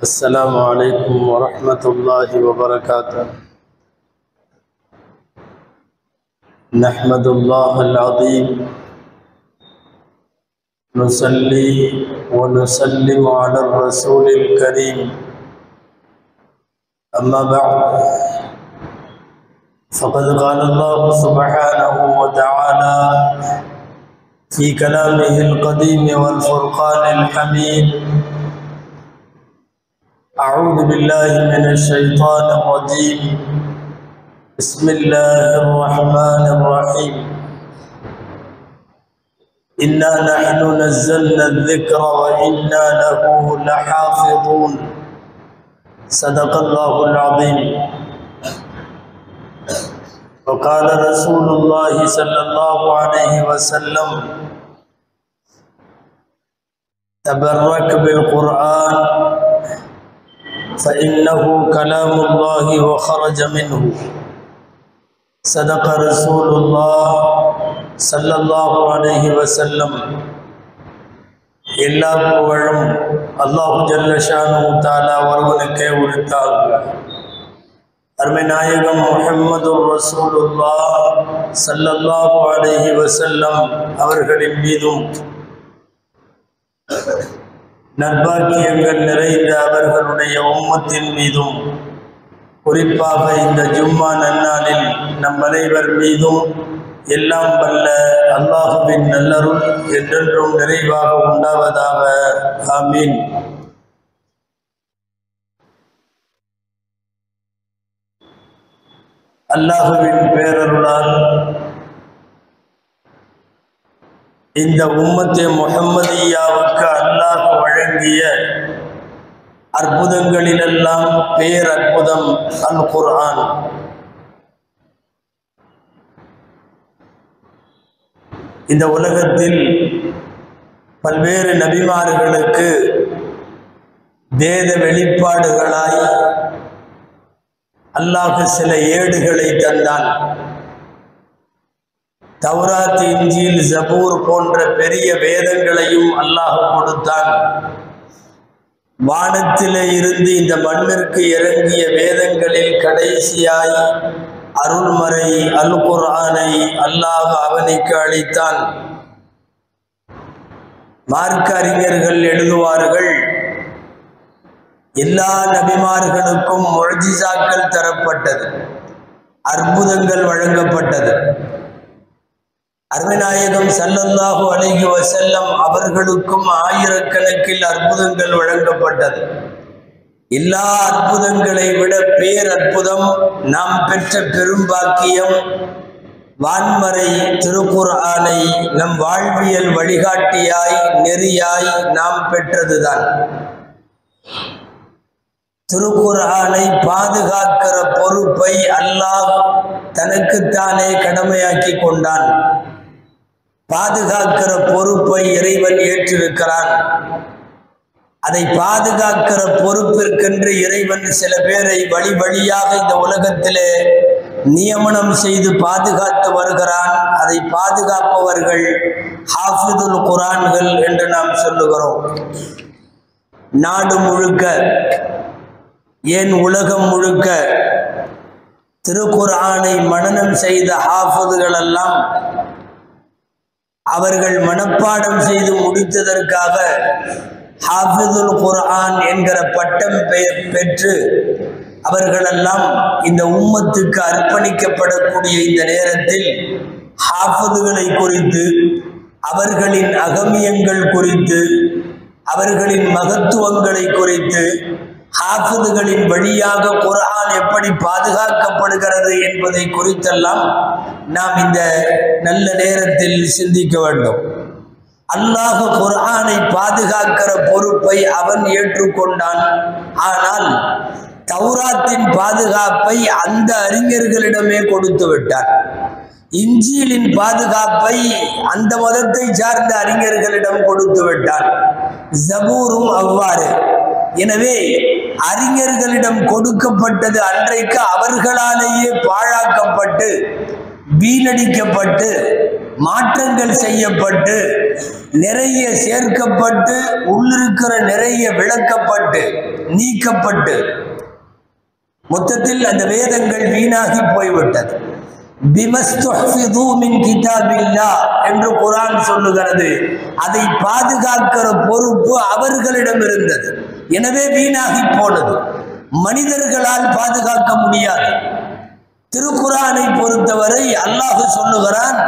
السلام عليكم ورحمة الله وبركاته. نحمد الله العظيم نصلي ونسلم على الرسول الكريم. أما بعد فقد قال الله سبحانه وتعالى في كلامه القديم والفرقان الحميد: أعوذ بالله من الشيطان الرجيم. بسم الله الرحمن الرحيم. إنا نحن نزلنا الذكر وإنا له لحافظون. صدق الله العظيم. وقال رسول الله صلى الله عليه وسلم: تبرك بالقرآن فإنه كلام الله وخرج منه. صدق رسول الله صلى الله عليه وسلم. எல்லா புகழும் அல்லாஹ் ஜல்ல ஷானஹு தஆலா ஒருவனுக்கே உரித்தாகுக. அருமை நாயகம் முஹம்மதுர் ரசூலுல்லாஹ் ஸல்லல்லாஹு அலைஹி வஸல்லம் அவர்களின் மீதும் நற்பாக்கியங்கள் நிறைந்த அவர்களுடைய உம்மத்தின் மீதும் குறிப்பாக இந்த ஜும்மா நன்னாளில் நம் அனைவர் மீதும் எல்லாம் வல்ல அல்லாஹுவின் நல்லருள் என்றென்றும் நிறைவாக உண்டாவதாக. ஆமீன். அல்லாஹுவின் பேரருளால் இந்த உம்மத்தே முஹம்மதியாவுக்கு அல்லாஹ் வழங்கிய அற்புதங்களிலெல்லாம் பேரற்புதம் அல் குர்ஆன். இந்த உலகத்தில் பல்வேறு நபிமார்களுக்கு வேத வெளிப்பாடுகளாய் அல்லாஹ் சில ஏடுகளை தந்தான். தௌராத், இன்ஜீல், ஜபூர் போன்ற பெரிய வேதங்களையும் அல்லாஹ் கொடுத்தான். வானத்திலே இருந்து இந்த மண்ணிற்கு இறங்கிய வேதங்களில் கடைசியாய் அருள்மறை அல் குர்ஆனை அல்லாஹ் அவனுக்கு அளித்தான். மார்க்க அறிஞர்கள் எழுதுவார்கள், எல்லா நபிமார்களுக்கும் முஅ்ஜிஸாக்கள் தரப்பட்டது, அற்புதங்கள் வழங்கப்பட்டது. அருமைநாயகம் ஸல்லல்லாஹு அலைஹி வஸல்லம் அவர்களுக்கும் ஆயிரக்கணக்கில் அற்புதங்கள் வழங்கப்பட்டது. எல்லா அற்புதங்களை விட பேரற்புதம் நாம் பெற்ற பெரும்பாக்கியம் வான்மறை திருக்குர்ஆனை நம் வாழ்வியல் வழிகாட்டியாய் நெறியாய் நாம் பெற்றதுதான். திருக்குர்ஆனை பாதுகாக்கிற பொறுப்பை அல்லாஹ் தனக்குத்தானே கடமையாக்கி கொண்டான். பாதுகாக்கிற பொறுப்பை இறைவன் ஏற்றிருக்கிறான். அதை பாதுகாக்கிற பொறுப்பிற்கென்று இறைவன் சில பேரை வழி வழியாக இந்த உலகத்திலே நியமனம் செய்து பாதுகாத்து வருகிறான். அதை பாதுகாப்பவர்கள் ஹாஃபிதுல் குர்ஆன்கள் என்று நாம் சொல்லுகிறோம். நாடு முழுக்க, ஏன் உலகம் முழுக்க திருக்குர்ஆனை மனனம் செய்த ஹாஃபிதுகள் எல்லாம் அவர்கள் மனப்பாடம் செய்து முடித்ததற்காக ஹாஃபிதுல் குர்ஆன் என்கிற பட்டம் பெற்று அவர்களெல்லாம் இந்த உம்மத்துக்கு அர்ப்பணிக்கப்படக்கூடிய இந்த நேரத்தில் ஹாஃபிதுகளை குறித்து, அவர்களின் அகமியங்கள் குறித்து, அவர்களின் மகத்துவங்களை குறித்து, ஹாஃபிதுகளின் வழியாக குர்ஆன் எப்படி பாதுகாக்கப்படுகிறது என்பதை குறித்தெல்லாம் நாம் இந்த நல்ல நேரத்தில் சிந்திக்க வேண்டும். அல்லாஹ் குர்ஆனை பாதுகாக்கிற பொறுப்பை அவன் ஏற்றுக்கொண்டான். ஆனால் தௌராத்தின் பாதுகாப்பை அந்த அறிஞர்களிடமே கொடுத்து விட்டான். இன்ஜீலின் பாதுகாப்பை அந்த மதத்தை சார்ந்த அறிஞர்களிடம் கொடுத்து விட்டான். ஜபூரும் அவ்வாறு. எனவே அறிஞர்களிடம் கொடுக்கப்பட்டது அன்றைக்கு அவர்களாலேயே பாழாக்கப்பட்டு வீணடிக்கப்பட்டு மாற்றங்கள் செய்யப்பட்டு நிறைய சேர்க்கப்பட்டு உள்ளிருக்கிற நிறைய விளக்கப்பட்டு நீக்கப்பட்டு மொத்தத்தில் அந்த வேதங்கள் வீணாகி போய்விட்டது. பிமஸ்துஹ்ஃபிது மின் கிதாபில்லாஹ் என்று குர்ஆன் சொல்லுகிறது. அதை பாதுகாக்கிற பொறுப்பு அவர்களிடம் இருந்தது. எனவே வீணாகி போனது. மனிதர்களால் பாதுகாக்க முடியாது. திருக்குர்ஆனை பொறுத்தவரை அல்லாஹ் சொல்லுகிறான்,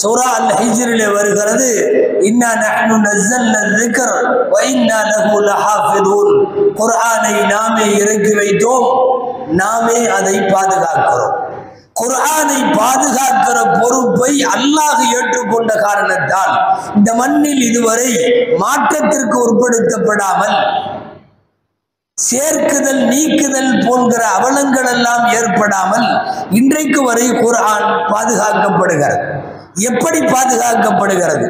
சூரா அல் ஹிஜ்ரிலே வருகிறது, இன்னா நஹ்னு நஸல்னா ذிக்ர வ இன்னா லஹு லஹாஃபிதூன். குர்ஆனை நாமே இறக்கி வைத்தோம், நாமே அதை பாதுகாக்கிறோம். குர்ஆனை பாதுகாக்கிற பொறுப்பை அல்லாஹ் ஏற்றுக்கொண்ட காரணத்தால் இந்த மண்ணில் இதுவரை மாற்றத்திற்கு உட்படுத்தப்படாமல் சேர்க்குதல் நீக்குதல் போன்ற அவலங்கள் எல்லாம் ஏற்படாமல் இன்றைக்கு வரை குர்ஆன் பாதுகாக்கப்படுகிறது. எப்படி பாதுகாக்கப்படுகிறது?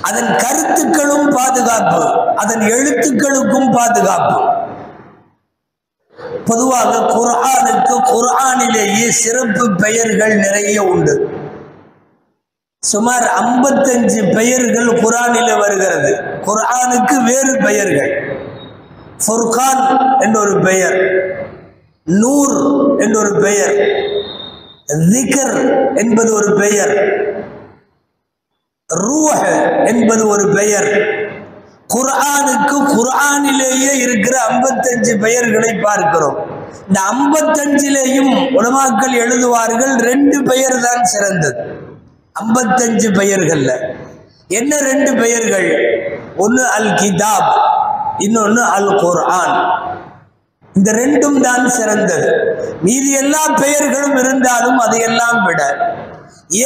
அதன் கருத்துக்களும் பாதுகாப்பு, அதன் எழுத்துக்களுக்கும் பாதுகாப்பு. பொதுவாக குர்ஆனுக்கு குர்ஆனிலேயே சிறப்பு பெயர்கள் நிறைய உண்டு. சுமார் 55 பெயர்கள் குர்ஆனிலே வருகிறது. குர்ஆனுக்கு வேறு பெயர்கள். ஃபுர்கான் என்றொரு பெயர், நூர் என்றொரு பெயர், ذிக்ர் என்பது ஒரு பெயர், ரூஹ் என்பது ஒரு பெயர். குர்ஆனுக்கு குர்ஆனிலேயே இருக்கிற 55 பெயர்களை பார்க்கிறோம். இந்த 55லேயும் உலமாக்கள் எழுதுவார்கள் 2 பெயர் தான் சிறந்தது. 55 பெயர்கள்ல என்ன 2 பெயர்கள்? ஒன்று அல் கிதாப், இன்னொன்று அல் குர்ஆன். இந்த 2ம் தான் சிறந்தது. மீதி எல்லா பெயர்களும் இருந்தாலும் அதையெல்லாம் விட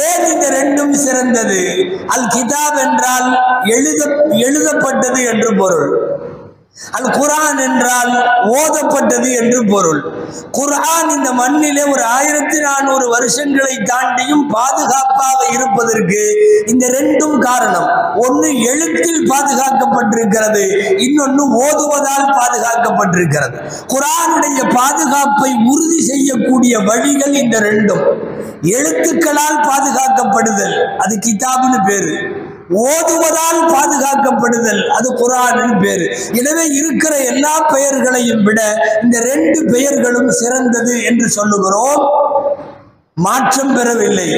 ஏன் இந்த 2ம் சிறந்தது? அல் கிதாப் என்றால் எழுதப்பட்டது என்று பொருள். அல் குர்ஆன் என்றால் ஓதப்பட்டது என்று பொருள். குர்ஆன் இந்த மண்ணிலே ஒரு 1400 வருஷங்களை தாண்டியும் பாதுகாப்பாக இருப்பதற்கு இந்த 2ம் காரணம். ஒன்று எழுத்தில் பாதுகாக்கப்பட்டிருக்கிறது, இன்னொன்று ஓதுவதால் பாதுகாக்கப்பட்டிருக்கிறது. குர்ஆனுடைய பாதுகாப்பை உறுதி செய்யக்கூடிய வழிகள் இந்த 2ம். எழுத்துக்களால் பாதுகாக்கப்படுதல், அது கிதாபுன்னு பேரு. ஓதுவதால் பாதுகாக்கப்படுதல், அது குர்ஆனின் பேரு. எனவே இருக்கிற எல்லா பெயர்களையும் விட இந்த 2 பெயர்களும் சிறந்தது என்று சொல்லுகிறோம். மாற்றம் பெறவில்லை,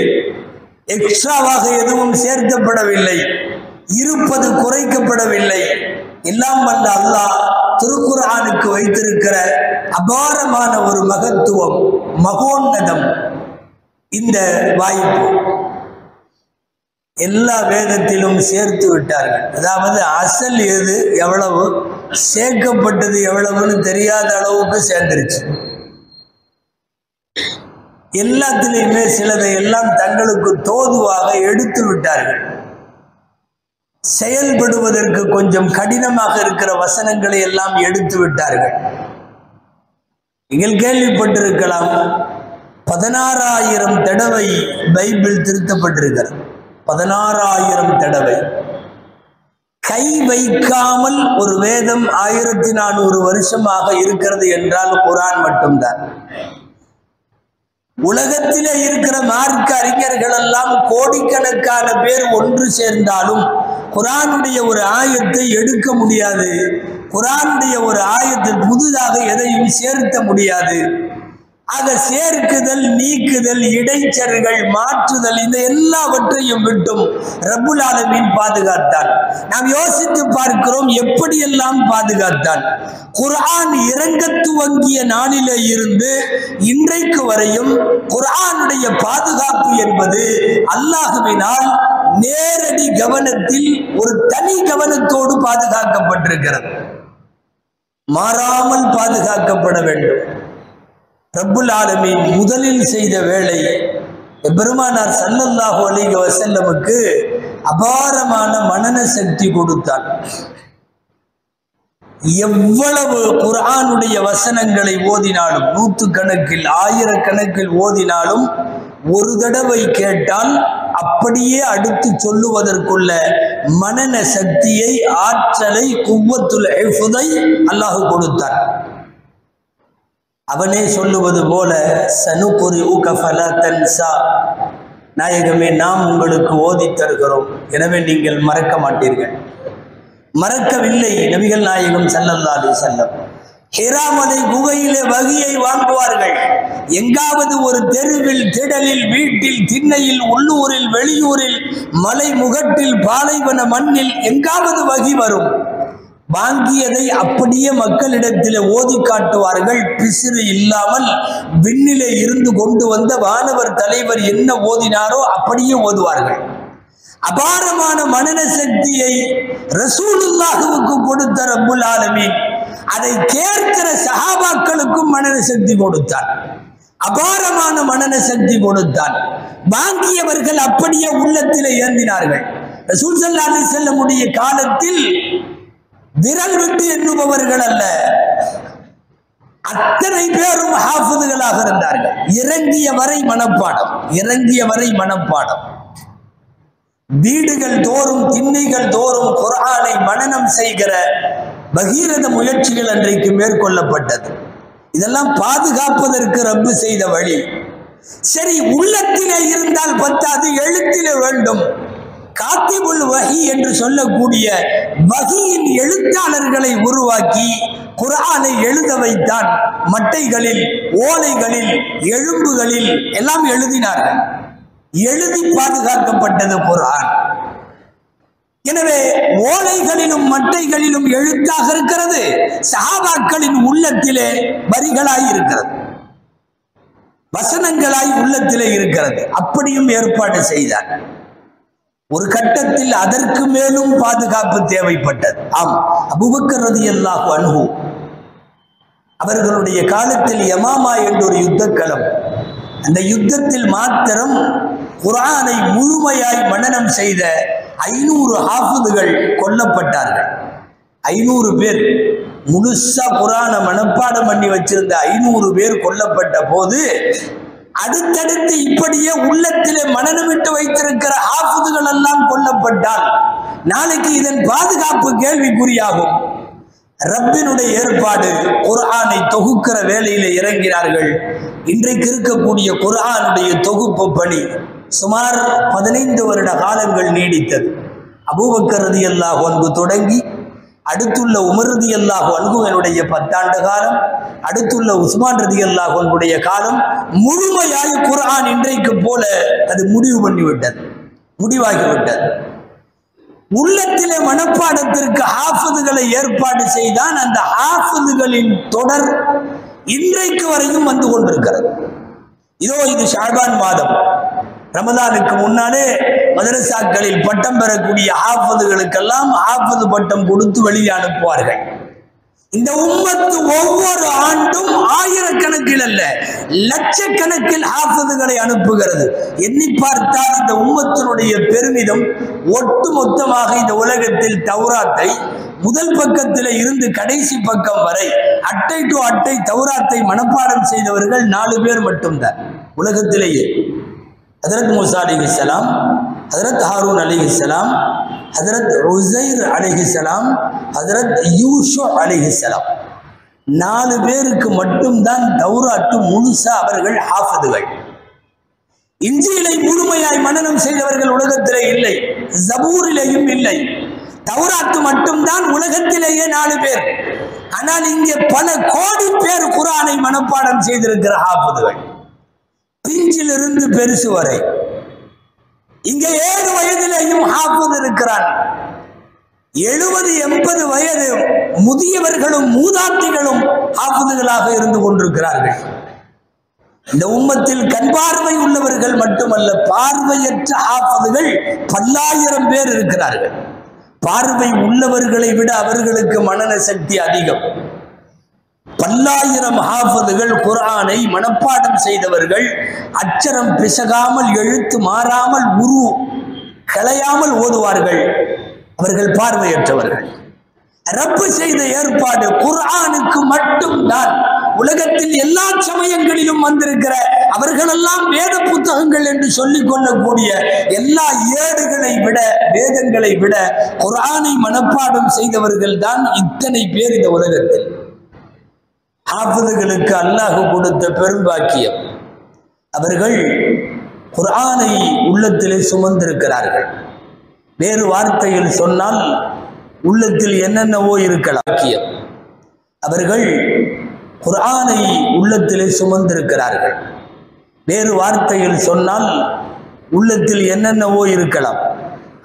எக்ஸ்ட்ராவாக எதுவும் சேர்க்கப்படவில்லை, இருப்பது குறைக்கப்படவில்லை. எல்லாம் வல்ல அல்லாஹ் திருக்குர்ஆனுக்கு வைத்திருக்கிற அபாரமான ஒரு மகத்துவம், மகோன்னதம் இந்த வாய்ப்பு. எல்லா வேதத்திலும் சேர்த்து விட்டார்கள். அதாவது அசல் எது எவ்வளவு, சேர்க்கப்பட்டது எவ்வளவுன்னு தெரியாத அளவுக்கு சேர்ந்துருச்சு. எல்லாத்திலையுமே சிலதை எல்லாம் தங்களுக்கு தோதுவாக எடுத்து விட்டார்கள். செயல்படுவதற்கு கொஞ்சம் கடினமாக இருக்கிற வசனங்களை எல்லாம் எடுத்து விட்டார்கள். நீங்கள் கேள்விப்பட்டிருக்கலாம், 16,000 தடவை பைபிள் திருத்தப்பட்டிருக்கிறது. 16,000 தடவை. கை வைக்காமல் ஒரு வேதம் 1400 வருஷமாக இருக்கிறது என்றால் குர்ஆன் மட்டும்தான். உலகத்திலே இருக்கிற மார்க்க அறிஞர்கள் எல்லாம் கோடிக்கணக்கான பேர் ஒன்று சேர்ந்தாலும் குர்ஆனுடைய ஒரு ஆயத்தை எடுக்க முடியாது. குர்ஆனுடைய ஒரு ஆயத்தில் புதிதாக எதையும் சேர்த்த முடியாது. ஆக சேர்க்குதல், நீக்குதல், இடைச்சர்கள், மாற்றுதல், இந்த எல்லாவற்றையும் விட்டும் ரப்புல் ஆலமீன் பாதுகாத்தான். நாம் யோசித்து பார்க்கிறோம், எப்படியெல்லாம் பாதுகாத்தான். குர்ஆன் இறங்க துவங்கிய நாளிலே இருந்து இன்றைக்கு வரையும் குர்ஆனுடைய பாதுகாப்பு என்பது அல்லாஹ்வினால் நேரடி கவனத்தில் ஒரு தனி கவனத்தோடு பாதுகாக்கப்பட்டிருக்கிறது. மாறாமல் பாதுகாக்கப்பட வேண்டும். ரப்புல் ஆலமீன் முதலில் செய்த வேலை, பெருமானார் ஸல்லல்லாஹு அலைஹி வஸல்லமுக்கு அபாரமான மனன சக்தி கொடுத்தார். எவ்வளவு குர்ஆனுடைய வசனங்களை ஓதினாலும், 100 கணக்கில் 1000 கணக்கில் ஓதினாலும் ஒரு தடவை கேட்டால் அப்படியே அடுத்து சொல்லுவதற்குள்ள மனன சக்தியை, ஆற்றலை, குவ்வத்துல் ஹிஃதை அல்லாஹ் கொடுத்தார். அவனே சொல்லுவது போல, சனுகுரிஉக ஃபலா தன்ஸா, நாயகமே, நாம் உங்களுக்கு ஓதி தருகிறோம், எனவே நீங்கள் மறக்க மாட்டீர்கள். மறக்கவில்லை நபிகள் நாயகம் ஸல்லல்லாஹு அலைஹி வஸல்லம். ஹிரா மலை குகையிலே வகியை வாங்குவார்கள். எங்காவது ஒரு தெருவில், திடலில், வீட்டில், திண்ணையில், உள்ளூரில், வெளியூரில், மலை முகட்டில், பாலைவன மண்ணில் எங்காவது வகி வரும். வாங்கியதை அப்படியே மக்களிடத்தில் ஓதி காட்டுவார்கள். பிசிறு இல்லாமல் விண்ணிலே இருந்து கொண்டு வந்த வானவர் தலைவர் என்ன ஓதினாரோ அப்படியே ஓதுவார்கள். அபாரமான மனன சக்தியை ரசூலுல்லாஹுவுக்கு கொடுத்த ரப்புல் ஆலமீன் அதை கேட்கிற சஹாபாக்களுக்கும் மனன சக்தி கொடுத்தான். அபாரமான மனன சக்தி கொடுத்தான். வாங்கியவர்கள் அப்படியே உள்ளத்திலே ஏந்தினார்கள். ரசூல் ஸல்லல்லாஹு அலைஹி வஸல்லமுடைய காலத்தில் விரல் விட்டு எண்ணுபவர்கள் அல்ல, அத்தனை பேரும் ஹாஃபிதுகளாக இருந்தார்கள். இறங்கிய வரை மனப்பாடம், இறங்கிய வரை மனப்பாடம். வீடுகள் தோறும், திண்ணைகள் தோறும் குர்ஆனை மனனம் செய்கிற பகீரத முயற்சிகள் அன்றைக்கு மேற்கொள்ளப்பட்டது. இதெல்லாம் பாதுகாப்பதற்கு ரப்பு செய்த வழி. சரி, உள்ளத்திலே இருந்தால் பத்தாது, எழுத்திலே வேண்டும். காத்திபுல் வஹி என்று சொல்லக்கூடிய வஹியின் எழுத்தாளர்களை உருவாக்கி குர்ஆனை எழுத வைத்தான். மட்டைகளில், ஓலைகளில், எலும்புகளில் எல்லாம் எழுதினார்கள். எழுதி பாதுகாக்கப்பட்டது குர்ஆன். எனவே ஓலைகளிலும் மட்டைகளிலும் எழுத்தாக இருக்கிறது, சஹாபாக்களின் உள்ளத்திலே வரிகளாய் இருக்கிறது, வசனங்களாய் உள்ளத்திலே இருக்கிறது. அப்படியும் ஏற்பாடு செய்தார். ஒரு கட்டத்தில் அதற்கு மேலும் பாதுகாப்பு தேவைப்பட்டது. ஆம், அபூபக்கர் ரலியல்லாஹு அன்ஹு அவர்களுடைய காலத்தில் யமாமா என்ற ஒரு யுத்தக்களம். அந்த யுத்தத்தில் மாத்திரம் குர்ஆனை முழுமையாய் மனனம் செய்த 500 ஹாஃபிதுகள் கொல்லப்பட்டார்கள். 500 பேர் முழுசா குர்ஆனை மனப்பாடம் பண்ணி வச்சிருந்த 500 பேர் கொல்லப்பட்ட போது, அடுத்தடுத்து இப்படியே உள்ளத்திலே மனனமிட்டு வைத்திருக்கிற ஹாஃபிதுகள் எல்லாம் கொல்லப்பட்டால் நாளைக்கு இதன் பாதுகாப்பு கேள்விக்குறியாகும். ரப்பினுடைய ஏற்பாடு, குர்ஆனை தொகுக்கிற வேலையில இறங்கினார்கள். இன்றைக்கு இருக்கக்கூடிய குர்ஆனுடைய தொகுப்பு பணி சுமார் 15 வருட காலங்கள் நீடித்தது. அபூபக்கர் ரலியல்லாஹு அன்ஹு தொடங்கி அடுத்துள்ள உமர் ரலியல்லாஹு அன்ஹுவினுடைய 10 ஆண்டு காலம், அடுத்துள்ள உஸ்மான் ரலியல்லாஹு அன்ஹுடைய காலம், முழுமையாய் குர்ஆன் இன்றைக்கு போல அது முடிவு பண்ணிவிட்டது, முடிவாகிவிட்டது. உள்ளத்திலே மனப்பாடத்திற்கு ஹாஃபிதுகளை ஏற்பாடு செய்தான். அந்த ஹாஃபிதுகளின் தொடர் இன்றைக்கு வரையும் வந்து கொண்டிருக்கிறது. இதோ இது ஷாபான் மாதம், ரமதானுக்கு முன்னாலே மதரசாக்களில் பட்டம் பெறக்கூடிய ஹாஃபிதுகளுக்கெல்லாம் ஹாஃபிது பட்டம் கொடுத்து வெளியே அனுப்புவார்கள். இந்த உம்மத்து ஒவ்வொரு ஆண்டும் ஆயிரக்கணக்கில் அல்ல, லட்சக்கணக்கில் ஹாஃபிதுகளை அனுப்புகிறது. எண்ணி பார்த்தால் இந்த உம்மத்தினுடைய பெருமிதம் ஒட்டுமொத்தமாக இந்த உலகத்தில் தௌராத்தை முதல் பக்கத்தில் இருந்து கடைசி பக்கம் வரை அட்டை டு அட்டை தௌராத்தை மனப்பாடம் செய்தவர்கள் 4 பேர் மட்டும்தான் உலகத்திலேயே. ஹஜ்ரத் மூசா அலைஹிஸ்ஸலாம், ஹஜ்ரத் ஹாரூன் அலைஹிஸ்ஸலாம், ஹஜ்ரத் உஸைர் அலைஹிஸ்ஸலாம், ஹஜ்ரத் யூஷு அலைஹிஸ்ஸலாம், 4 பேருக்கு மட்டும்தான் தௌராத்து முழுசா அவர்கள் ஹாஃபிதுகள். இன்ஜீலை முழுமையாய் மனனம் செய்தவர்கள் உலகத்திலே இல்லை, ஜபூரிலேயும் இல்லை. தௌராத்து மட்டும்தான் உலகத்திலேயே 4 பேர். ஆனால் இங்கே பல கோடி பேர் குர்ஆனை மனப்பாடம் செய்திருக்கிற ஹாஃபிதுகள், பிஞ்சிலிருந்து பெருசு வரை. இங்கே 7 வயதிலேயும் ஹாஃபிது இருக்கிறான். 70-80 வயது முதியவர்களும் மூதாட்டிகளும் ஹாஃபிதுகளாக இருந்து கொண்டிருக்கிறார்கள். இந்த உம்மத்தில் கண் பார்வை உள்ளவர்கள் மட்டுமல்ல, பார்வையற்ற ஹாஃபிதுகள் பல்லாயிரம் பேர் இருக்கிறார்கள். பார்வை உள்ளவர்களை விட அவர்களுக்கு மனன சக்தி அதிகம். பல்லாயிரம் ஹாஃபிதுகள் குர்ஆனை மனப்பாடம் செய்தவர்கள், அச்சரம் பிசகாமல், எழுத்து மாறாமல், உரு களையாமல் ஓதுவார்கள். அவர்கள் பார்வையற்றவர்கள். ரப்பு செய்த ஏற்பாடு குர்ஆனுக்கு மட்டும்தான். உலகத்தில் எல்லா சமயங்களிலும் வந்திருக்கிற அவர்களெல்லாம் வேத புத்தகங்கள் என்று சொல்லிக் கொள்ளக்கூடிய எல்லா ஏடுகளை விட, வேதங்களை விட குர்ஆனை மனப்பாடம் செய்தவர்கள் தான் இத்தனை பேர் இந்த உலகத்தில். ஹாஃபிதுகளுக்கு அல்லாஹ் கொடுத்த பெரும்பாக்கியம். அவர்கள் குர்ஆனை உள்ளத்திலே சுமந்திருக்கிறார்கள். வேறு வார்த்தையில் சொன்னால் உள்ளத்தில் என்னென்னவோ இருக்கலாம். அவர்கள் குர்ஆனை உள்ளத்திலே சுமந்திருக்கிறார்கள். வேறு வார்த்தையில் சொன்னால் உள்ளத்தில் என்னென்னவோ இருக்கலாம்.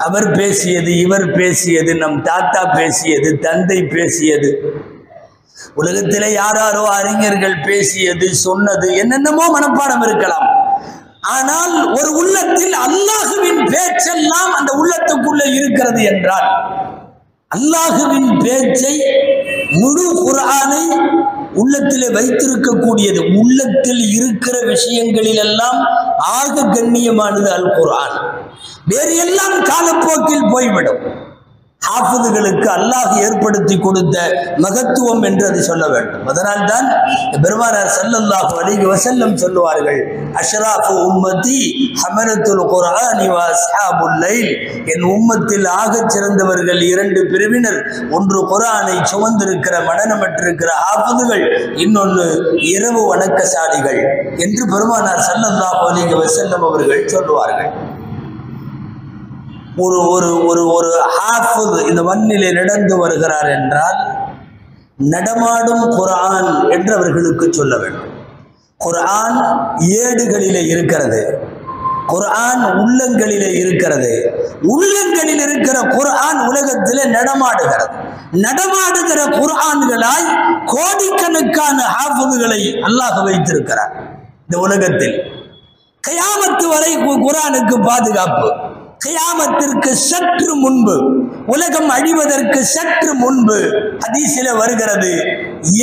அவர் பேசியது, இவர் பேசியது, நம் தாத்தா பேசியது, தந்தை பேசியது, உலகத்திலே யாராரோ அறிஞர்கள் பேசியது, சொன்னது, என்னென்னமோ மனப்பாடம் இருக்கலாம். ஆனால் ஒரு உள்ளத்தில் அல்லாஹுவின் பேச்செல்லாம் அந்த உள்ளத்துக்குள்ளே இருக்கிறது என்றால், அல்லாஹுவின் பேச்சை முழு குர்ஆனை உள்ளத்திலே வைத்திருக்கக்கூடியது, உள்ளத்தில் இருக்கிற விஷயங்களில் எல்லாம் ஆக கண்ணியமானது அல் குர்ஆன். வேறு எல்லாம் காலப்போக்கில் போய்விடும். ஹாஃபிதுகளுக்கு அல்லாஹ் ஏற்படுத்தி கொடுத்த மகத்துவம் என்று அதை சொல்ல வேண்டும். அதனால் தான் பெருமானார் ஸல்லல்லாஹு அலைஹி வஸல்லம் சொல்லுவார்கள், அஷ்ராஃபு உம்மதி ஹமலத்துல் குர்ஆனி வ அஸ்ஹாபுல் லைல். என் உம்மத்தில் ஆகச் சிறந்தவர்கள் இரண்டு பிரிவினர். ஒன்று குர்ஆனை சுமந்திருக்கிற மனநமற்றிருக்கிற ஹாஃபிதுகள், இன்னொன்று இரவு வணக்கசாலிகள் என்று பெருமானார் ஸல்லல்லாஹு அலைஹி வஸல்லம் அவர்கள் சொல்லுவார்கள். ஒரு ஒரு ஒரு ஒரு ஹாஃபிஸ் இந்த மண்ணிலே நடந்து வருகிறார் என்றால் நடமாடும் குர்ஆன் என்று அவர்களுக்கு சொல்ல வேண்டும். குர்ஆன் ஏடுகளிலே இருக்கிறது, குர்ஆன் உள்ளங்களிலே இருக்கிறது. உள்ளங்களில் இருக்கிற குர்ஆன் உலகத்திலே நடமாடுகிறது. நடமாடுகிற குர்ஆன்களாய் கோடிக்கணக்கான ஹாஃபிதுகளை அல்லாஹ் வைத்திருக்கிறார் இந்த உலகத்தில். கியாமத்து வரை குர்ஆனுக்கு பாதுகாப்பு. கியாமத்திற்கு சற்று முன்பு, உலகம் அழிவதற்கு சற்று முன்பு ஹதீஸிலே வருகிறது,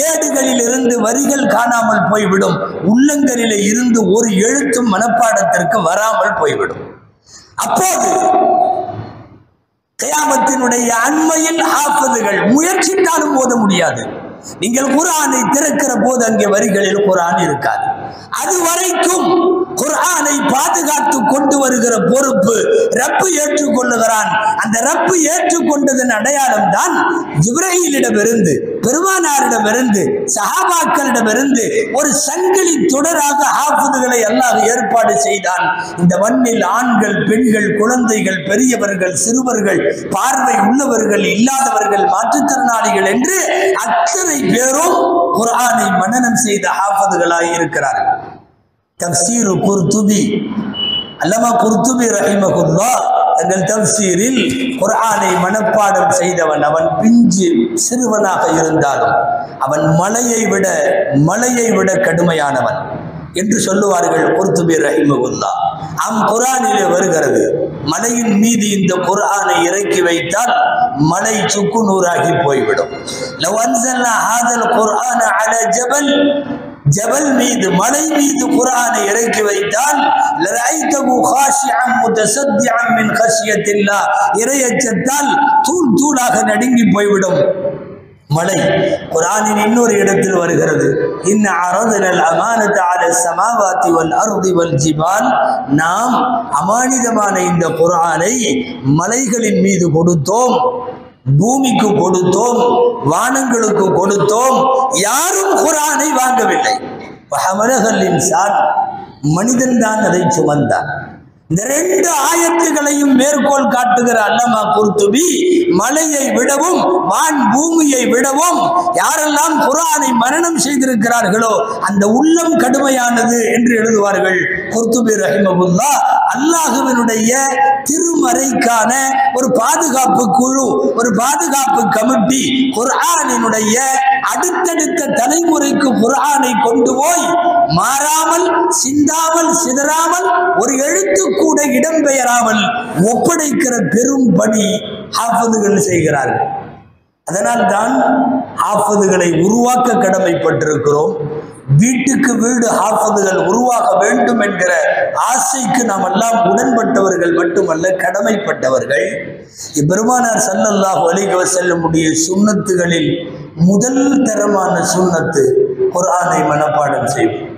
ஏடுகளில் இருந்து வரிகள் காணாமல் போய்விடும், உள்ளங்களிலே இருந்து ஒரு எழுத்தும் மனப்பாடத்திற்கு வராமல் போய்விடும். அப்போது கியாமத்தினுடைய அண்மையில் ஹாஃபிதுகள் முயற்சித்தாலும் ஓத முடியாது. நீங்கள் குர்ஆனை திறக்கிற போது அங்கே வரிகளில் குர்ஆன் இருக்காது. அதுவரைக்கும் குர்ஆனை பாதுகாத்து கொண்டு வருகிற பொறுப்பு ரப்பு ஏற்றுக்கொள்ளுகிறான். அந்த ரப்பு ஏற்றுக்கொண்டதன் அடையாளம் தான் ஜிப்ரீலிடமிருந்து, பெருமானாரிடமிருந்து, சஹாபாக்களிடமிருந்து ஒரு சங்கிலி தொடராக ஹாஃபிதுகளை அல்லாஹ் ஏற்பாடு செய்தான். இந்த மண்ணில் ஆண்கள், பெண்கள், குழந்தைகள், பெரியவர்கள், சிறுவர்கள், பார்வை உள்ளவர்கள், இல்லாதவர்கள், மாற்றுத்திறனாளிகள் என்று அத்தனை பேரும் குர்ஆனை மனனம் செய்த ஹாஃபிதுகளாய் இருக்கிறார்கள். தஃப்சீர் குர்துபி, அல்லமா குர்துபி ரஹிமஹுல்லாஹ் தங்கள் தஃப்சீரில் குர்ஆனை மனப்பாடம் செய்தவன் அவன் பிஞ்சு சிறுவனாக இருந்தாலும் அவன் மலையை விட கடுமையானவன் என்று சொல்லுவார்கள் குர்துபி ரஹிமஹுல்லாஹ். குர்ஆனிலே வருகிறது, மலையின் மீது இந்த குர்ஆனை இறக்கி வைத்தால் மலை சுக்கு நூறாகி போய்விடும். லவ் அன்ஸல்னா ஹாதல் குர்ஆன அலா ஜபல், ஜபல் மீது, மலை மீது குர்ஆனை இறக்கி வைத்தால் லரைதகு காஷிஅன் முத்தஸத்திஅன் மின் கஷியத்தில்லாஹ், இறையச்சத்தால் தூள் தூளாக நடுங்கி போய்விடும் மலை. குர்ஆனின் இன்னொரு இடத்தில் வருகிறது, இன்ன அரதனல் அமானத அலா ஸமாவாதி வல் அர்தி வல் ஜிபால், நாம் அமானிதமான இந்த குர்ஆனை மலைகளின் மீது கொடுத்தோம், பூமிக்கு கொடுத்தோம், வானங்களுக்கு கொடுத்தோம். யாரும் குர்ஆனை வாங்கவில்லை. வஹமலஹல் இன்சான், மனிதன் தான் அதை சுமந்தான். இந்த ரெண்டு ஆயத்துகளையும் மேற்கோள் காட்டுகிற அல்லமா குர்துபி, மலையை விடவும் வான் பூமியை விடவும் யாரெல்லாம் குர்ஆனை மனனம் செய்திருக்கிறார்களோ அந்த உள்ளம் கடுமையானது என்று எழுதுவார்கள் குர்துபி ரஹிமஹுல்லாஹ். அல்லாஹுவினுடைய திருமறைக்கான ஒரு பாதுகாப்பு குழு, ஒரு பாதுகாப்பு கமிட்டி குர்ஆனினுடைய அடுத்தடுத்த தலைமுறைக்கு குர்ஆனை கொண்டு போய் மாறாமல், சிந்தாமல், சிதறாமல், ஒரு எழுத்து கூட இடம்பெயராமல் ஒப்படைக்கிற பெரும் பணி ஹாஃபிதுகள் செய்கிறார்கள். அதனால் தான் ஹாஃபிதுகளை உருவாக்க கடமைப்பட்டிருக்கிறோம். வீட்டுக்கு வீடு ஹாஃபிதுகள் உருவாக வேண்டும் என்கிற ஆசைக்கு நாம் எல்லாம் உடன்பட்டவர்கள் மட்டுமல்ல, கடமைப்பட்டவர்கள். பெருமானார் ஸல்லல்லாஹு அலைஹி வஸல்லமுடைய சுன்னத்துகளில் முதல் தரமான சுன்னத்து குர்ஆனை மனப்பாடம் செய்வோம்.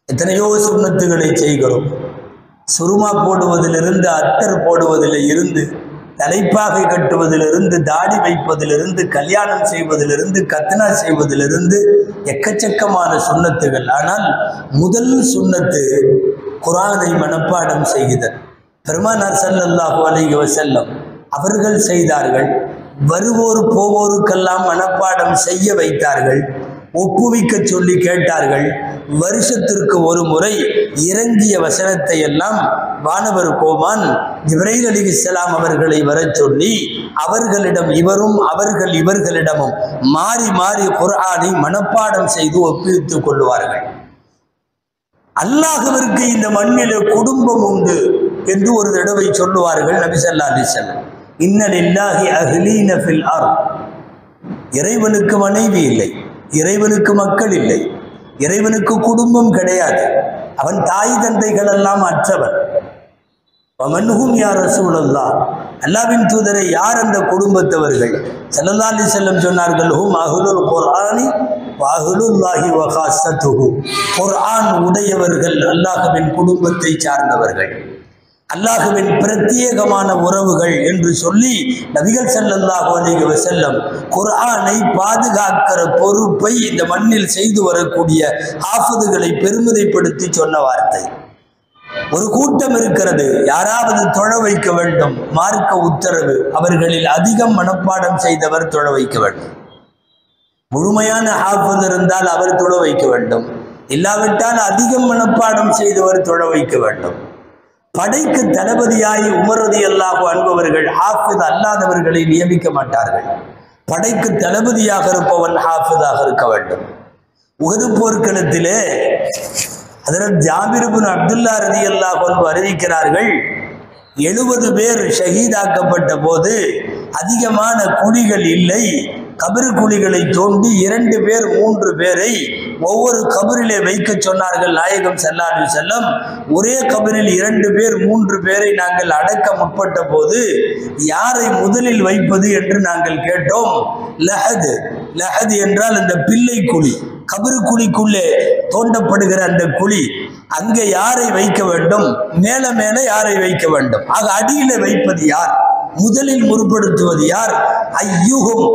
எத்தனையோ சுன்னத்துகளை செய்கிறோம். சுருமா போடுவதிலிருந்து, அத்தர் போடுவதில் இருந்து, தலைப்பாகை கட்டுவதிலிருந்து, தாடி வைப்பதிலிருந்து, கல்யாணம் செய்வதிலிருந்து, கத்னா செய்வதிலிருந்து எக்கச்சக்கமான சுன்னத்துகள். ஆனால் முதல் சுன்னத்து குர்ஆனை மனப்பாடம் செய்தல். பெருமானார் ஸல்லல்லாஹு அலைஹி வஸல்லம் அவர்கள் செய்தார்கள். வருவோர் போவோருக்கெல்லாம் மனப்பாடம் செய்ய வைத்தார்கள். ஒப்புவிக்க சொல்லி கேட்டார்கள். வருஷத்திற்கு ஒரு முறை இறங்கிய வசனத்தை எல்லாம் வானவர் கோமான் ஜிப்ரீல் அலைஹிஸ்ஸலாம் அவர்களை வரச் சொல்லி அவர்களிடம் இவரும் அவர்கள் இவர்களிடமும் மாறி மாறி குர்ஆனை மனப்பாடம் செய்து ஒப்புவித்துக் கொள்வார்கள். அல்லாஹ்விற்கு இந்த மண்ணிலே குடும்பம் உண்டு என்று ஒரு தடவை சொல்லுவார்கள் நபி ஸல்லல்லாஹு அலைஹி வஸல்லம். இன்ன லில்லாஹி அஹ்லீன ஃபில் அர்த். இறைவனுக்கு மனைவி இல்லை, இறைவனுக்கு மக்கள் இல்லை, இறைவனுக்கு குடும்பம் கிடையாது. அவன் தாய் தந்தைகள் எல்லாம் அற்றவன். வமன்ஹும் யா ரசூலல்லாஹ், அல்லாஹ்வின் தூதரை யார் அந்த குடும்பத்தவர்கள்? ஸல்லல்லாஹு அலைஹி வஸல்லம் சொன்னார்கள், ஹும் அஹ்லுல் குர்ஆனி வ அஹ்லுல்லாஹி வ காஸத்துஹு. குர்ஆன் உடையவர்கள் அல்லாஹ்வின் குடும்பத்தை சார்ந்தவர்கள், அல்லாஹ்வின் பிரத்யேகமான உறவுகள் என்று சொல்லி நபிகள் ஸல்லல்லாஹு அலைஹி வஸல்லம் குர்ஆனை பாதுகாக்கிற பொறுப்பை இந்த மண்ணில் செய்து வரக்கூடிய ஹாஃபிதுகளை பெருமிதப்படுத்தி சொன்ன வார்த்தை. ஒரு கூட்டம் இருக்கிறது, யாராவது தொழ வைக்க வேண்டும், மார்க்க உத்தரவு, அவர்களில் அதிகம் மனப்பாடம் செய்தவர் தொழ வைக்க வேண்டும். முழுமையான ஹாஃபிது இருந்தால் அவர் தொழ வைக்க வேண்டும், இல்லாவிட்டால் அதிகம் மனப்பாடம் செய்தவர் தொழ வைக்க வேண்டும். படைக்கு தளபதியாய் உமர் ரலியல்லாஹு அன்ஹு அவர்கள் ஹாஃபிஸ் அல்லாதவர்களை நியமிக்க மாட்டார்கள். படைக்கு தளபதியாக இருப்பவன் ஹாஃபிஸாக இருக்க வேண்டும். உஹது போர்க்களத்திலே ஹஜ்ரத் ஜாபிர் இப்னு அப்துல்லாஹ் ரலியல்லாஹு அன்ஹு அறிவிக்கிறார்கள், 70 பேர் ஷஹீதாக்கப்பட்ட போது அதிகமான குழிகள் இல்லை. கபரு குழிகளை தோண்டி 2 பேர் 3 பேரை ஒவ்வொரு கபரிலே வைக்க சொன்னார்கள் நாயகம் ஸல்லல்லாஹு அலைஹி வஸல்லம். ஒரே கபரில் 2 பேர் 3 பேரை நாங்கள் அடக்க முற்பட்ட போது யாரை முதலில் வைப்பது என்று நாங்கள் கேட்டோம். லஹத், லஹத் என்றால் அந்த பிள்ளை குழி, கபரு குழிக்குள்ளே தோண்டப்படுகிற அந்த குழி, அங்கே யாரை வைக்க வேண்டும், மேல மேல யாரை வைக்க வேண்டும், ஆக அடியில வைப்பது யார், முதலில் முற்படுத்துவது யார்? ஐயுஹும்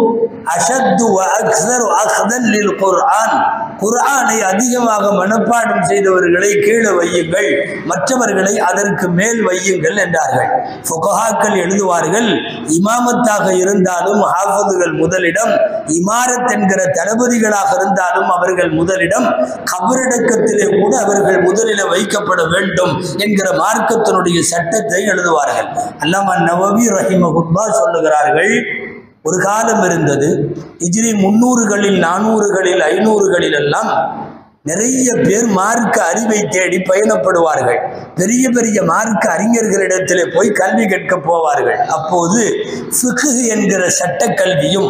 அஷத்து வ அக்ஸரு அக்தன் லில் குர்ஆன். குர்ஆனை அதிகமாக மனப்பாடம் செய்தவர்களை கீழே வையுங்கள், மற்றவர்களை அதற்கு மேல் வையுங்கள் என்றார்கள். ஃபுகஹாக்கள் எழுதுவார்கள், இமாமத்தாக இருந்தாலும் ஹாஃபிதுகள் முதலிடம், இமாரத் என்கிற தளபதிகளாக இருந்தாலும் அவர்கள் முதலிடம், கபரடக்கத்திலே கூட அவர்கள் முதலில் வைக்கப்பட வேண்டும் என்கிற மார்க்கத்தினுடைய சட்டத்தை எழுதுவார்கள். அல்லாமா நவவி ரஹிமஹுல்லாஹ் சொல்லுகிறார்கள், ஒரு காலம் இருந்தது, ஹிஜ்ரி 300களில் 400களில் 500களில் எல்லாம் நிறைய பேர் மார்க்க அறிவை தேடி பயணப்படுவார்கள். பெரிய பெரிய மார்க்க அறிஞர்களிடத்திலே போய் கல்வி கேட்க போவார்கள். அப்போது ஃபிக்ஹ் என்கிற சட்ட கல்வியும்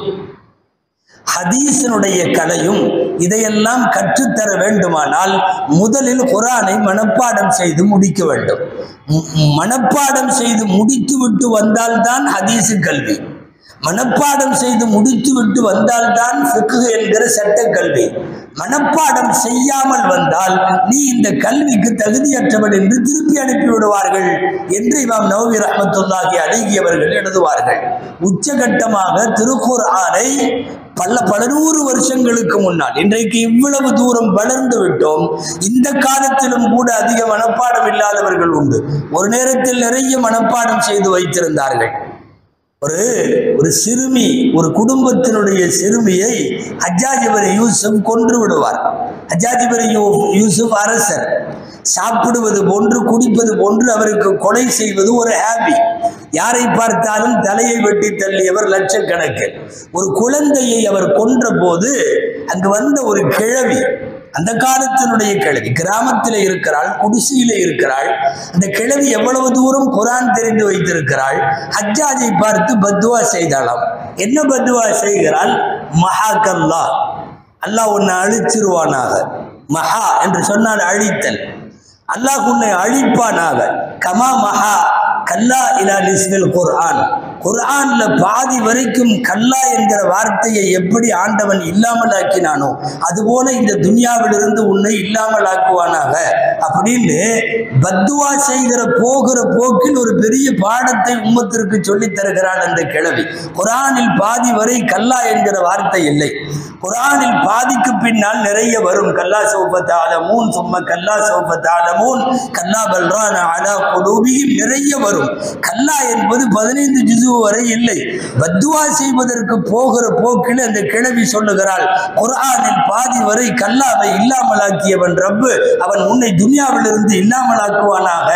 ஹதீஸினுடைய கலையும் இதையெல்லாம் கற்றுத்தர வேண்டுமானால் முதலில் குர்ஆனை மனப்பாடம் செய்து முடிக்க வேண்டும். மனப்பாடம் செய்து முடித்து விட்டு வந்தால்தான் ஹதீஸு கல்வி, மனப்பாடம் செய்து முடித்து விட்டு வந்தால்தான் ஃபிக்ஹ் என்கிற சட்ட கல்வி. மனப்பாடம் செய்யாமல் வந்தால் நீ இந்த கல்விக்கு தகுதியற்றவன் என்று திருப்பி அனுப்பிவிடுவார்கள் என்று இமாம் நவவி ரஹ்மத்துல்லாஹி அலைஹி அவர்கள் எழுதுவார்கள். உச்சகட்டமாக திருக்குர்ஆனை பல நூறு வருஷங்களுக்கு முன்னால், இன்றைக்கு இவ்வளவு தூரம் வளர்ந்து விட்டோம், இந்த காலத்திலும் கூட அதிக மனப்பாடம் இல்லாதவர்கள் உண்டு. ஒரு நேரத்தில் நிறைய மனப்பாடம் செய்து வைத்திருந்தார்கள். ஒரு சிறுமி, ஒரு குடும்பத்தினுடைய சிறுமியை ஹஜ்ஜாஜ் இப்னு யூசுப் கொன்று விடுவார். ஹஜ்ஜாஜ் இப்னு யூசுப் அரசர், சாப்பிடுவது போன்று குடிப்பது போன்று அவருக்கு கொலை செய்வது ஒரு ஹாபி. யாரை பார்த்தாலும் தலையை வெட்டி தள்ளியவர் லட்சக்கணக்கில். ஒரு குழந்தையை அவர் கொன்ற போது அங்கு வந்த ஒரு கிழவி, அந்த காலத்தினுடைய கிழவி, கிராமத்தில் இருக்கிறாள், குடிசையிலே இருக்கிறாள். அந்த கிழவி எவ்வளவு தூரம் குர்ஆன் தெரிந்து வைத்திருக்கிறாள். ஹஜ்ஜாஜை பார்த்து பத்வா செய்தாளாம். என்ன பத்வா செய்கிறாள்? மஹாக்கல்லா, அல்லாஹ் உன்னை அழிச்சிருவானாக. மஹா என்று சொன்னால் அழித்தல், அல்லாஹ் உன்னை அழிப்பானாக. கமா மஹா கல்லா இலா நிஸ்பில் குர்ஆன், குர்ஆன்ல பாதி வரைக்கும் கல்லா என்கிற வார்த்தையை எப்படி ஆண்டவன் இல்லாமல் ஆக்கினானோ அதுபோல இந்த துன்யாவிலிருந்து உன்னை இல்லாமல் ஆக்குவானாக அப்படின்னு பத்துவா செய்கிற போகிற போக்கில் ஒரு பெரிய பாடத்தை உம்மத்திற்கு சொல்லித் தருகிறாள் அந்த கிழவி. குர்ஆனில் பாதி வரை கல்லா என்கிற வார்த்தை இல்லை. குர்ஆனில் பாதிக்கு பின்னால் நிறைய வரும். கல்லா சௌஃப தஅலமூன் சும்ம கல்லா சௌஃப தஅலமூன் கல்லா பல் ரான அலா குலூபிஹிம் நிறைய வரும். கல்லா என்பது 15 ஜுஸு வரை இல்லை. பத்துவா செய்வதற்கு போகிற போக்கில் அந்த கிழவி சொல்லுகிறாள், குர்ஆனில் பாதி வரை கல்லாவை இல்லாமலாக்கியவன் ரப்பு, அவன் உன்னை துனியாவிலிருந்து இல்லாமலாக்குவானாக.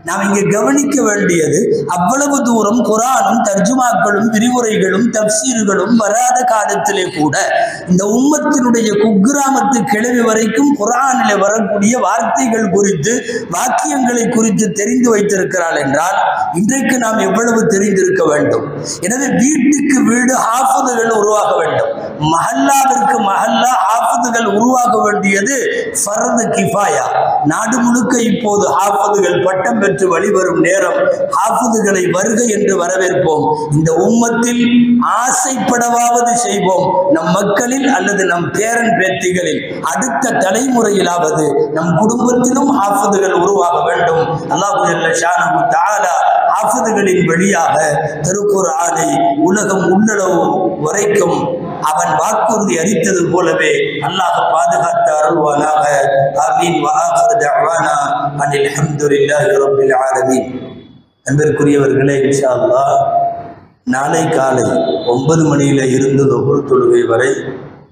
நாம் இங்கே கவனிக்க வேண்டியது, அவ்வளவு தூரம் குர்ஆனும் தர்ஜுமாக்களும் விரிவுரைகளும் தப்சீர்களும் வராத காலத்திலே கூட இந்த உம்மத்தினுடைய குக்கிராமத்து கிழவி வரைக்கும் குர்ஆனிலே வரக்கூடிய வார்த்தைகள் குறித்து வாக்கியங்களை குறித்து தெரிந்து வைத்திருக்கிறாள் என்றால் இன்றைக்கு நாம் எவ்வளவு தெரிந்திருக்க வேண்டும். எனவே வீட்டுக்கு வீடு ஹாஃபிதுகள் உருவாக வேண்டும். மஹல்லாவிற்கு மஹல்லா ஹாஃபிதுகள் உருவாக வேண்டியது ஃபர்து கிஃபாயா. நாடு முழுக்க இப்போது ஹாஃபிதுகள் பட்டம் பெற்று வழிவரும் நேரம். ஹாஃபிதுகளை வருக என்று வரவேற்போம். இந்த உம்மத்தில் ஆசைப்படவாவது செய்வோம். நம் மக்களில் அல்லது நம் பேரன் பேத்திகளில் அடுத்த தலைமுறையிலாவது நம் குடும்பத்திலும் ஹாஃபிதுகள் உருவாக வேண்டும். அல்லாஹ் ஜல்ல ஷானஹு தஆலா ஹாஃபிதுகளின் வழியாக திருக்குர்ஆனை உலகம் உள்ளளவு வரைக்கும் அவன் வாக்குறுதி அளித்தது போலவே அல்லாஹ் பாதுகாத்து அருள்வானாக. ஆமீன். வ ஆகிரு தஅவானா அனில் ஹம்துலில்லாஹி ரப்பில் ஆலமீன். அன்பிற்குரியவர்களே, இன்ஷா அல்லாஹ் நாளை காலை 9 மணியில இருந்து லுஹர் தொழுகை வரை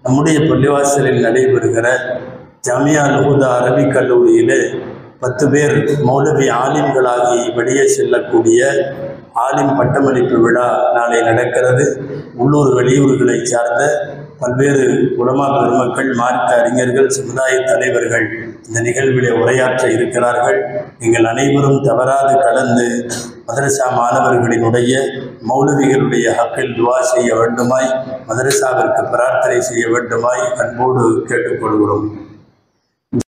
நம்முடைய பள்ளிவாசலில் நடைபெறுகிற ஜாமியா அல் ஹுதா அரபிக் கல்லூரியிலே 10 பேர் மௌலவி ஆலிம்களாகி வெளியே செல்லக்கூடிய ஆலிம் பட்டமளிப்பு விழா நாளை நடக்கிறது. உள்ளூர் வெளியூர்களை சார்ந்த பல்வேறு உலமா பெருமக்கள், மார்க்க அறிஞர்கள், சமுதாய தலைவர்கள் இந்த நிகழ்விலே உரையாற்ற இருக்கிறார்கள். நீங்கள் அனைவரும் தவறாது கலந்து மதரசா மாணவர்களினுடைய மௌலவிகளுடைய ஹக்கில் துவா செய்ய வேண்டுமாய், மதரசாவிற்கு பிரார்த்தனை செய்ய வேண்டுமாய் அன்போடு கேட்டுக்கொள்கிறோம்.